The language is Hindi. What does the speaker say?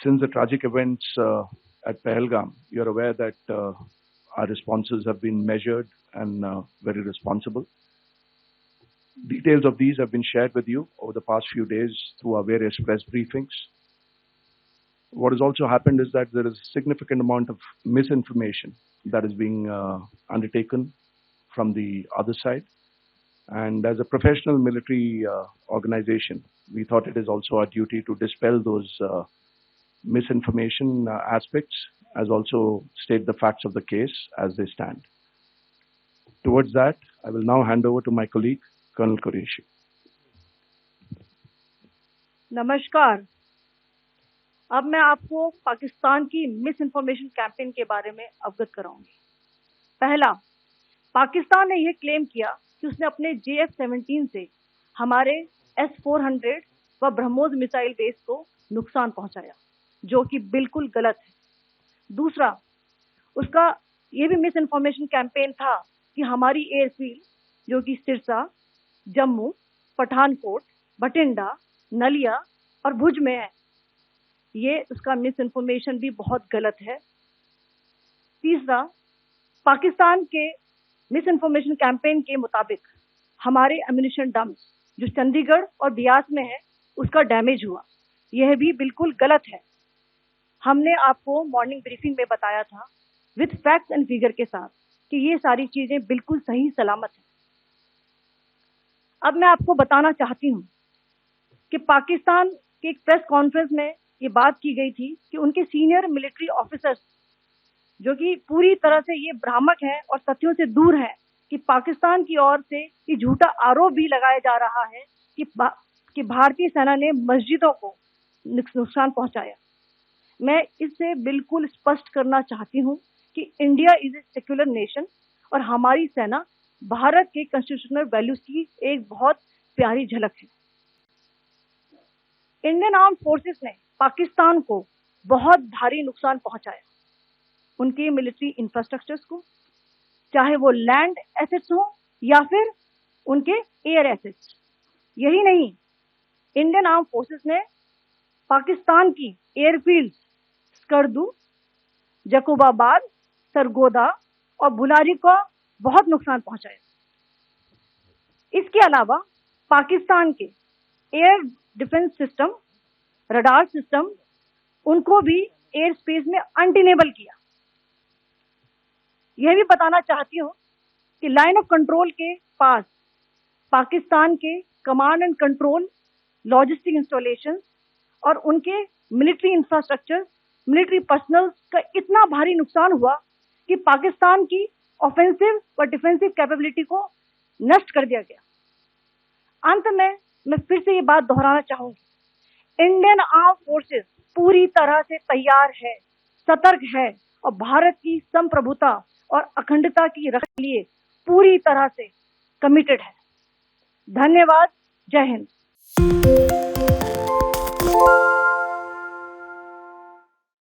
Since the tragic events at Pahalgam, you're aware that our responses have been measured and very responsible. Details of these have been shared with you over the past few days through our various press briefings. What has also happened is that there is a significant amount of misinformation that is being undertaken from the other side. And as a professional military organization, we thought it is also our duty to dispel those misinformation aspects, as also state the facts of the case as they stand. Towards that, I will now hand over to my colleague, Colonel Qureshi. नमस्कार। अब मैं आपको पाकिस्तान की मिस इन्फॉर्मेशन कैंपेन के बारे में अवगत कराऊंगी। पहला, पाकिस्तान ने यह क्लेम किया कि उसने अपने JF-17 से हमारे S-400 व ब्रह्मोस मिसाइल बेस को नुकसान पहुंचाया, जो कि बिल्कुल गलत है। दूसरा, उसका यह भी मिस इन्फॉर्मेशन कैंपेन था कि हमारी एयरफील्ड, जो कि सिरसा, जम्मू, पठानकोट, बठिंडा, नलिया और भुज में है, ये उसका मिस इन्फॉर्मेशन भी बहुत गलत है। तीसरा, पाकिस्तान के मिस इन्फॉर्मेशन कैंपेन के मुताबिक हमारे एम्यूनिशन डम्प जो चंडीगढ़ और बियास में है, उसका डैमेज हुआ, यह भी बिल्कुल गलत है। हमने आपको मॉर्निंग ब्रीफिंग में बताया था विद फैक्ट्स एंड फिगर के साथ कि ये सारी चीजें बिल्कुल सही सलामत हैं। अब मैं आपको बताना चाहती हूँ कि पाकिस्तान के एक प्रेस कॉन्फ्रेंस में ये बात की गई थी कि उनके सीनियर मिलिट्री ऑफिसर्स, जो कि पूरी तरह से ये भ्रामक हैं और तथ्यों से दूर हैं, कि पाकिस्तान की ओर से ये झूठा आरोप भी लगाया जा रहा है कि भारतीय सेना ने मस्जिदों को नुकसान पहुंचाया। मैं इससे बिल्कुल स्पष्ट करना चाहती हूं कि India is a secular nation और हमारी सेना भारत के कॉन्स्टिट्यूशनल वैल्यूज की एक बहुत प्यारी झलक है। इंडियन आर्म फोर्सेस ने पाकिस्तान को बहुत भारी नुकसान पहुंचाया, उनके मिलिट्री इंफ्रास्ट्रक्चर्स को, चाहे वो लैंड एसेट्स हो या फिर उनके एयर एसेट्स। यही नहीं, इंडियन आर्म फोर्सेस ने पाकिस्तान की एयरफील्ड स्कर्दू, जकोबाबाद, सरगोदा और बुलारी को बहुत नुकसान पहुंचाया। इसके अलावा पाकिस्तान के air defence system, radar system, उनको भी एयर स्पेस में अनटेनेबल किया। यह भी बताना चाहती हूँ कि लाइन ऑफ कंट्रोल के पास पाकिस्तान के command and control, logistic installation और उनके मिलिट्री इंफ्रास्ट्रक्चर, मिलिट्री पर्सनल का इतना भारी नुकसान हुआ कि पाकिस्तान की ऑफेंसिव व डिफेंसिव कैपेबिलिटी को नष्ट कर दिया गया। अंत में मैं फिर से ये बात दोहराना चाहूंगी, इंडियन आर्म फोर्सेस पूरी तरह से तैयार है, सतर्क है और भारत की संप्रभुता और अखंडता की रक्षा के लिए पूरी तरह से कमिटेड है। धन्यवाद। जय हिंद।